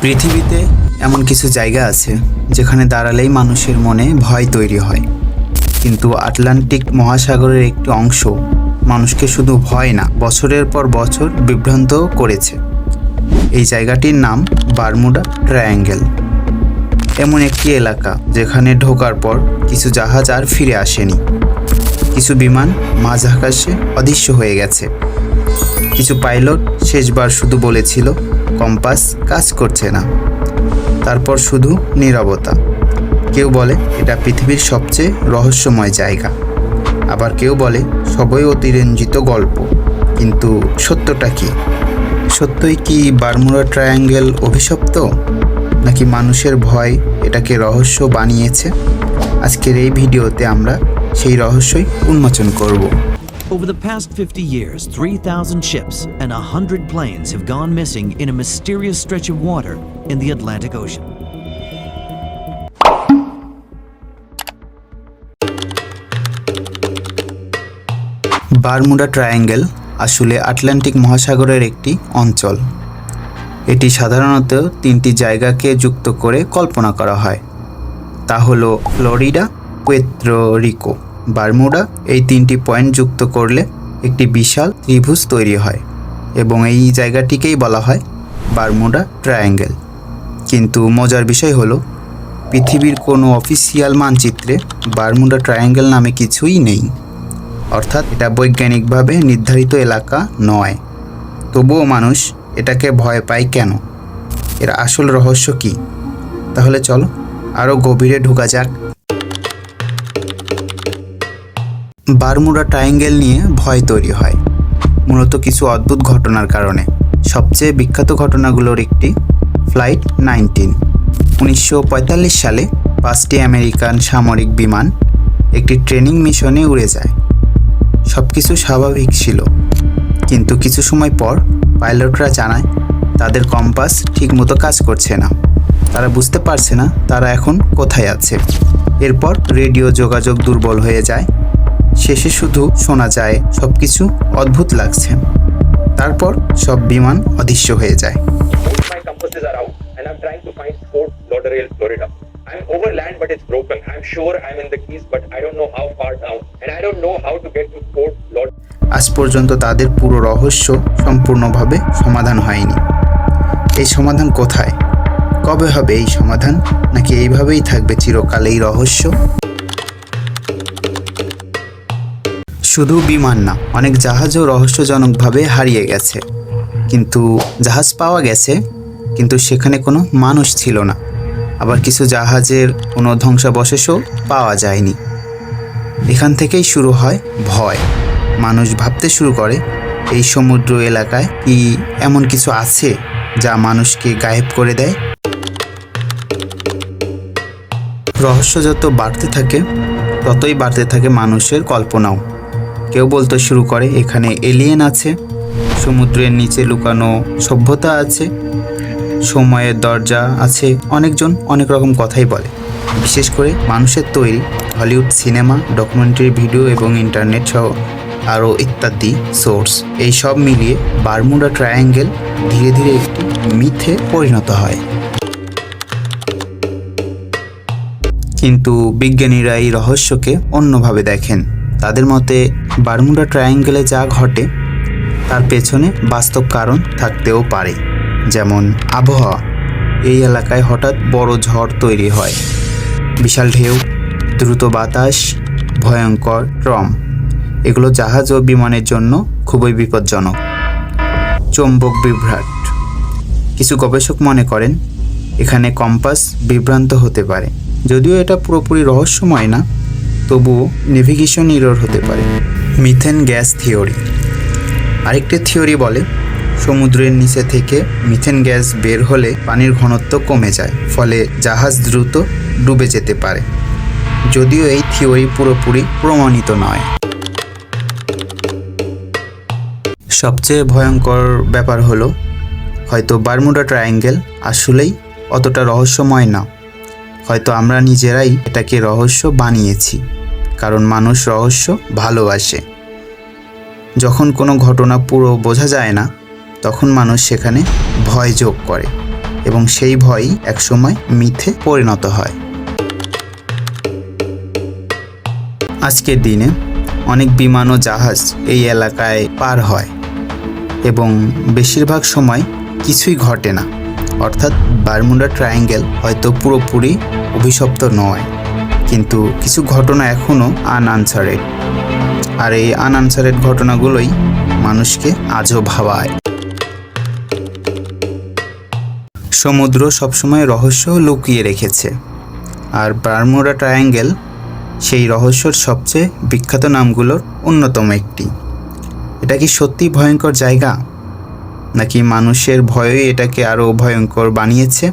পৃথিবীতে এমন কিছু জায়গা আছে যেখানে দাঁড়ালেই মানুষের মনে ভয় তৈরি হয়, কিন্তু আটলান্টিক মহাসাগরের একটি অংশ মানুষকে শুধু ভয় না, বছরের পর বছর বিভ্রান্ত করেছে। এই জায়গাটির নাম বারমুডা ট্রায়াঙ্গেল। এমন একটি এলাকা যেখানে ঢোকার পর কিছু জাহাজ আর ফিরে আসেনি, কিছু বিমান মাঝ আকাশে অদৃশ্য হয়ে গেছে, কিছু পাইলট শেষবার শুধু বলেছিল কম্পাস কাজ করছে না, তারপর শুধু নীরবতা। কেউ বলে এটা পৃথিবীর সবচেয়ে রহস্যময় জায়গা, আবার কেউ বলে সবই অতিরঞ্জিত গল্প। কিন্তু সত্যটা কি? সত্যই কি বারমুডা ট্রায়াঙ্গেল অভিশপ্ত, নাকি মানুষের ভয় এটাকে রহস্য বানিয়েছে? আজকের এই ভিডিওতে আমরা সেই রহস্যই উন্মোচন করব। Over the past 50 years, 3,000 ships and 100 planes have gone missing in a mysterious stretch of water in the Atlantic Ocean. Bermuda triangle আসলে আটলান্টিক মহাসাগরের একটি অঞ্চল। এটি সাধারণত তিনটি জায়গাকে যুক্ত করে কল্পনা করা হয়। তা হলো ফ্লোরিডা, পুয়ের্তো রিকো, বারমুডা। এই তিনটি পয়েন্ট যুক্ত করলে একটি বিশাল ত্রিভুজ তৈরি হয় এবং এই জায়গাটিকেই বলা হয় বারমুডা ট্রায়াঙ্গেল। কিন্তু মজার বিষয় হলো পৃথিবীর কোনো অফিসিয়াল মানচিত্রে বারমুডা ট্রায়াঙ্গেল নামে কিছুই নেই, অর্থাৎ এটা বৈজ্ঞানিকভাবে নির্ধারিত এলাকা নয়। তবুও মানুষ এটাকে ভয় পায় কেন? এর আসল রহস্য কি? তাহলে চলো আরও গভীরে ঢোকা যাক। বারমুডা ট্রায়াঙ্গেল নিয়ে ভয় তৈরি হয় মূলত কিছু অদ্ভুত ঘটনার কারণে। সবচেয়ে বিখ্যাত ঘটনাগুলোর একটি ফ্লাইট 19। 1945 সালে 5টি আমেরিকান সামরিক বিমান একটি ট্রেনিং মিশনে উড়ে যায়। সব কিছু স্বাভাবিক ছিল, কিন্তু কিছু সময় পর পাইলটরা জানায় তাদের কম্পাস ঠিকমতো কাজ করছে না। তারা বুঝতে পারছে না তারা এখন কোথায় আছে। এরপর রেডিও যোগাযোগ দুর্বল হয়ে যায়। শেষে শুধু শোনা যায় সব কিছু অদ্ভুত লাগছে। তারপর সব বিমান অদৃশ্য হয়ে যায়। My compasses are out and I'm trying to find Fort Lauderdale, Florida. I'm over land but it's broken. I'm sure I'm in the Keys but I don't know how far down and I don't know how to get to Fort Lauderdale. আজ পর্যন্ত তাদের পুরো রহস্য সম্পূর্ণভাবে সমাধান হয়নি। এই সমাধান কোথায়? কবে হবে এই সমাধান? নাকি এইভাবেই থাকবে চিরকাল এই রহস্য? শুধু বিমান না, অনেক জাহাজও রহস্যজনকভাবে হারিয়ে গেছে। কিন্তু জাহাজ পাওয়া গেছে, কিন্তু সেখানে কোনো মানুষ ছিল না। আবার কিছু জাহাজের কোনো ধ্বংসাবশেষও পাওয়া যায়নি। এখান থেকেই শুরু হয় ভয়। মানুষ ভাবতে শুরু করে এই সমুদ্র এলাকায় কি এমন কিছু আছে যা মানুষকে গায়েব করে দেয়। রহস্য যত বাড়তে থাকে ততই বাড়তে থাকে মানুষের কল্পনাও। কেউ বলতে শুরু করে এখানে এলিয়েন আছে, সমুদ্রের নিচে লুকানো সভ্যতা আছে, সময়ের দরজা আছে। অনেকজন অনেক রকম কথাই বলে, বিশেষ করে মানুষের তৈরি হলিউড সিনেমা, ডকুমেন্টারি ভিডিও এবং ইন্টারনেট সহ আরও ইত্যাদি সোর্স। এই সব মিলিয়ে বারমুডা ট্রায়াঙ্গেল ধীরে ধীরে একটি মিথে পরিণত হয়। কিন্তু বিজ্ঞানীরা এই রহস্যকে অন্যভাবে দেখেন। তাদের মতে বারমুডা ট্রায়াঙ্গেলে যা ঘটে তার পেছনে বাস্তব কারণ থাকতেও পারে, যেমন আবহাওয়া। এই এলাকায় হঠাৎ বড় ঝড় তৈরি হয়, বিশাল ঢেউ, দ্রুত বাতাস, ভয়ঙ্কর ট্রম। এগুলো জাহাজ ও বিমানের জন্য খুবই বিপজ্জনক। চৌম্বক বিভ্রাট। কিছু গবেষক মনে করেন এখানে কম্পাস বিভ্রান্ত হতে পারে। যদিও এটা পুরোপুরি রহস্যময় না, তবুও নেভিগেশন এরর হতে পারে। Methane gas theory. আরেকটি থিওরি বলে সমুদ্রের নিচে থেকে মিথেন গ্যাস বের হলে পানির ঘনত্ব কমে যায়, ফলে জাহাজ দ্রুত ডুবে যেতে পারে। যদিও এই থিওরি পুরোপুরি প্রমাণিত নয়। সবচেয়ে ভয়ঙ্কর ব্যাপার হলো হয়তো বারমুডা ট্রায়াঙ্গেল আসলেই অতটা রহস্যময় না। হয়তো আমরা নিজেরাই এটাকে রহস্য বানিয়েছি, কারণ মানুষ রহস্য ভালোবাসে। যখন কোনো ঘটনা পুরো বোঝা যায় না, তখন মানুষ সেখানে ভয় যোগ করে। এবং সেই ভয়ই একসময় মিথে পরিণত হয়। আজকের দিনে অনেক বিমান ও জাহাজ এই এলাকায় পার হয় এবং বেশিরভাগ সময় কিছুই ঘটে না, অর্থাৎ বারমুডা ট্রায়াঙ্গেল হয়তো পুরোপুরি অভিশপ্ত নয়, কিন্তু কিছু ঘটনা এখনও আনআনসারেড, আর এই আনআনসারেড ঘটনাগুলোই মানুষকে আজও ভাবায়। সমুদ্র সবসময় রহস্য লুকিয়ে রেখেছে, আর বারমুডা ট্রায়াঙ্গেল সেই রহস্যর সবচেয়ে বিখ্যাত নামগুলোর অন্যতম একটি। এটা কি সত্যি ভয়ঙ্কর জায়গা, নাকি মানুষের ভয়ই এটাকে আরও ভয়ঙ্কর বানিয়েছে?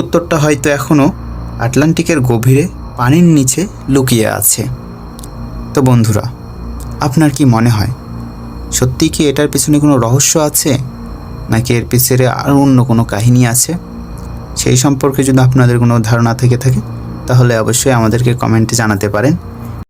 উত্তরটা হয়তো এখনও আটলান্টিকের গভীরে পানির নিচে লুকিয়ে আছে। তো বন্ধুরা, আপনার কি মনে হয়, সত্যি কি এটার পিছনে কোনো রহস্য আছে, নাকি এর পিছনে আরও অন্য কোনো কাহিনী আছে? সেই সম্পর্কে যদি আপনাদের কোনো ধারণা থেকে থাকে তাহলে অবশ্যই আমাদেরকে কমেন্টে জানাতে পারেন।